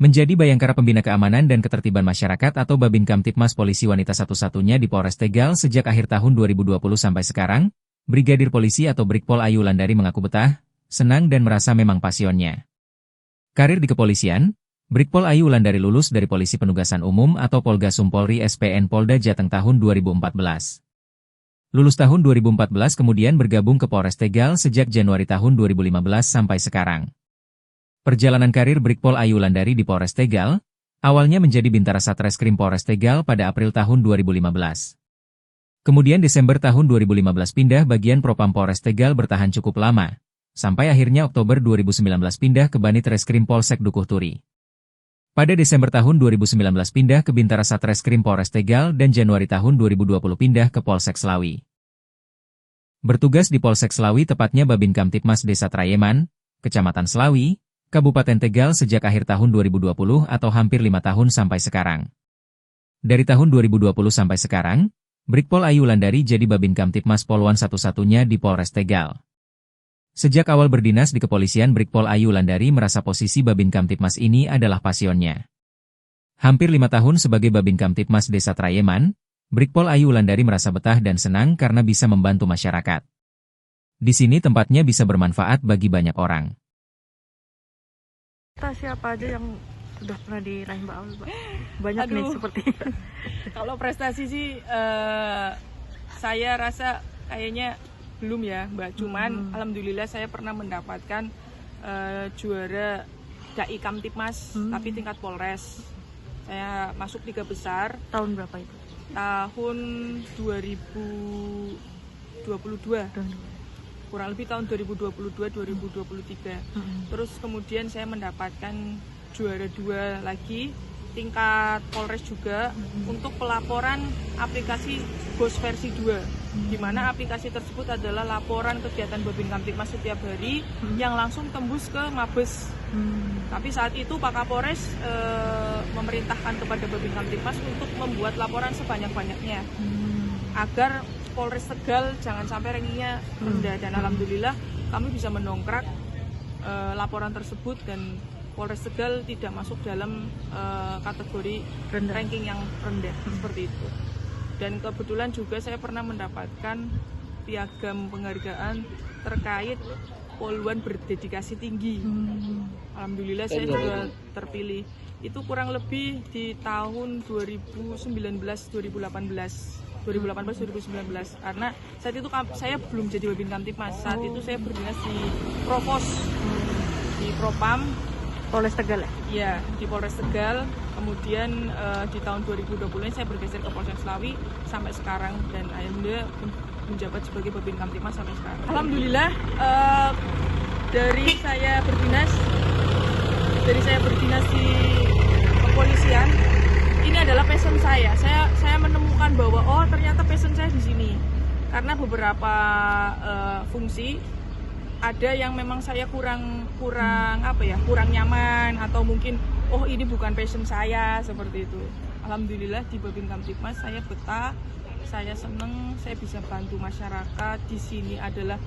Menjadi Bayangkara Pembina Keamanan dan Ketertiban Masyarakat atau Babin Kamtibmas Polisi Wanita satu-satunya di Polres Tegal sejak akhir tahun 2020 sampai sekarang, Brigadir Polisi atau Brigpol Ayu Wulandari mengaku betah, senang dan merasa memang pasionnya. Karir di kepolisian, Brigpol Ayu Wulandari lulus dari Polisi Penugasan Umum atau Polgasum Polri SPN Polda Jateng tahun 2014. Lulus tahun 2014 kemudian bergabung ke Polres Tegal sejak Januari tahun 2015 sampai sekarang. Perjalanan karir Brigpol Ayu Wulandari di Polres Tegal, awalnya menjadi Bintara Satreskrim Polres Tegal pada April tahun 2015. Kemudian Desember tahun 2015 pindah bagian Propam Polres Tegal bertahan cukup lama, sampai akhirnya Oktober 2019 pindah ke Banit Reskrim Polsek Dukuh Turi. Pada Desember tahun 2019 pindah ke Bintara Satreskrim Polres Tegal dan Januari tahun 2020 pindah ke Polsek Slawi. Bertugas di Polsek Slawi tepatnya Babin Kamtibmas Desa Trayeman, Kecamatan Slawi, Kabupaten Tegal sejak akhir tahun 2020 atau hampir 5 tahun sampai sekarang. Dari tahun 2020 sampai sekarang, Brigpol Ayu Wulandari jadi Babin Kamtibmas Polwan satu-satunya di Polres Tegal. Sejak awal berdinas di kepolisian, Brigpol Ayu Wulandari merasa posisi Babin Kamtibmas ini adalah pasionnya. Hampir 5 tahun sebagai Babin Kamtibmas Desa Trayeman, Brigpol Ayu Wulandari merasa betah dan senang karena bisa membantu masyarakat. Di sini tempatnya bisa bermanfaat bagi banyak orang. Siapa aja yang sudah pernah diraih Mbak Aul, Mbak? Banyak nih seperti itu. Kalau prestasi sih saya rasa kayaknya belum ya Mbak. Cuman alhamdulillah saya pernah mendapatkan juara DAI Kamtibmas tapi tingkat Polres. Saya masuk 3 besar. Tahun berapa itu? Tahun 2022. Kurang lebih tahun 2022-2023. Terus kemudian saya mendapatkan juara 2 lagi tingkat Polres juga untuk pelaporan aplikasi BOS versi 2, di mana aplikasi tersebut adalah laporan kegiatan Babin Kamtibmas setiap hari yang langsung tembus ke Mabes. Tapi saat itu Pak Kapolres memerintahkan kepada Babin Kamtibmas untuk membuat laporan sebanyak-banyaknya agar Polres Tegal jangan sampai rankingnya rendah, dan alhamdulillah kami bisa mendongkrak laporan tersebut dan Polres Tegal tidak masuk dalam kategori ranking yang rendah seperti itu. Dan kebetulan juga saya pernah mendapatkan piagam penghargaan terkait Polwan berdedikasi tinggi. Alhamdulillah saya juga terpilih. Itu kurang lebih di tahun 2018-2019 karena saat itu saya belum jadi Babin Kamtibmas. Saat itu saya berdinas di Provos, di Propam Polres Tegal ya? Iya, di Polres Tegal. Kemudian di tahun 2020 ini saya bergeser ke Polsek Slawi sampai sekarang, dan alhamdulillah menjabat sebagai Babin Kamtibmas sampai sekarang. Alhamdulillah dari saya berdinas di kepolisian, ini adalah passion saya. Saya menemukan bahwa ternyata passion saya di sini. Karena beberapa fungsi ada yang memang saya kurang nyaman, atau mungkin ini bukan passion saya seperti itu. Alhamdulillah di Babin Kamtibmas saya betah, saya seneng, saya bisa bantu masyarakat. Di sini adalah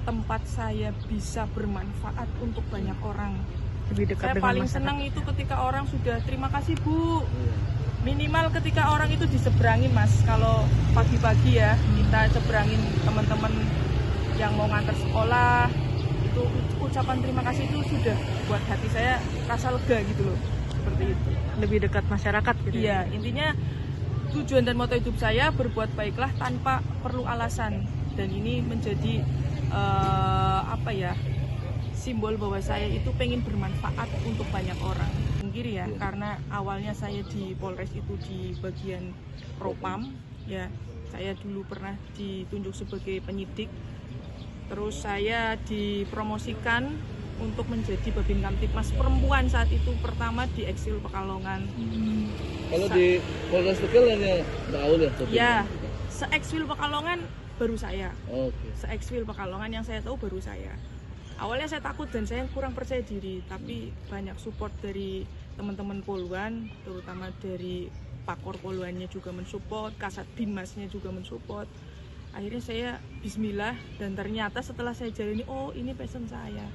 tempat saya bisa bermanfaat untuk banyak orang. Lebih dekat saya dengan paling masyarakat. senang itu ketika orang sudah terima kasih Bu. Minimal ketika orang itu diseberangi Mas, kalau pagi-pagi ya kita seberangin teman-teman yang mau ngantar sekolah, itu ucapan terima kasih itu sudah buat hati saya rasa lega gitu loh, seperti itu. Lebih dekat masyarakat gitu. Iya, intinya tujuan dan moto hidup saya berbuat baiklah tanpa perlu alasan, dan ini menjadi simbol bahwa saya itu pengen bermanfaat untuk banyak orang. Mungkin ya, karena awalnya saya di Polres itu di bagian Propam, ya saya dulu pernah ditunjuk sebagai penyidik. Terus saya dipromosikan untuk menjadi Babin Kamtibmas perempuan saat itu pertama di Eksil Pekalongan. Kalau di Polres Tegal hanya Mbak Aul ya? Ya, se-Eksil Pekalongan baru saya. Okay. Se-Eksil Pekalongan yang saya tahu baru saya. Awalnya saya takut dan saya kurang percaya diri, tapi banyak support dari teman-teman Polwan, terutama dari Pakor Polwannya juga mensupport, Kasat Binmasnya juga mensupport. Akhirnya saya bismillah, dan ternyata setelah saya jalani, ini passion saya.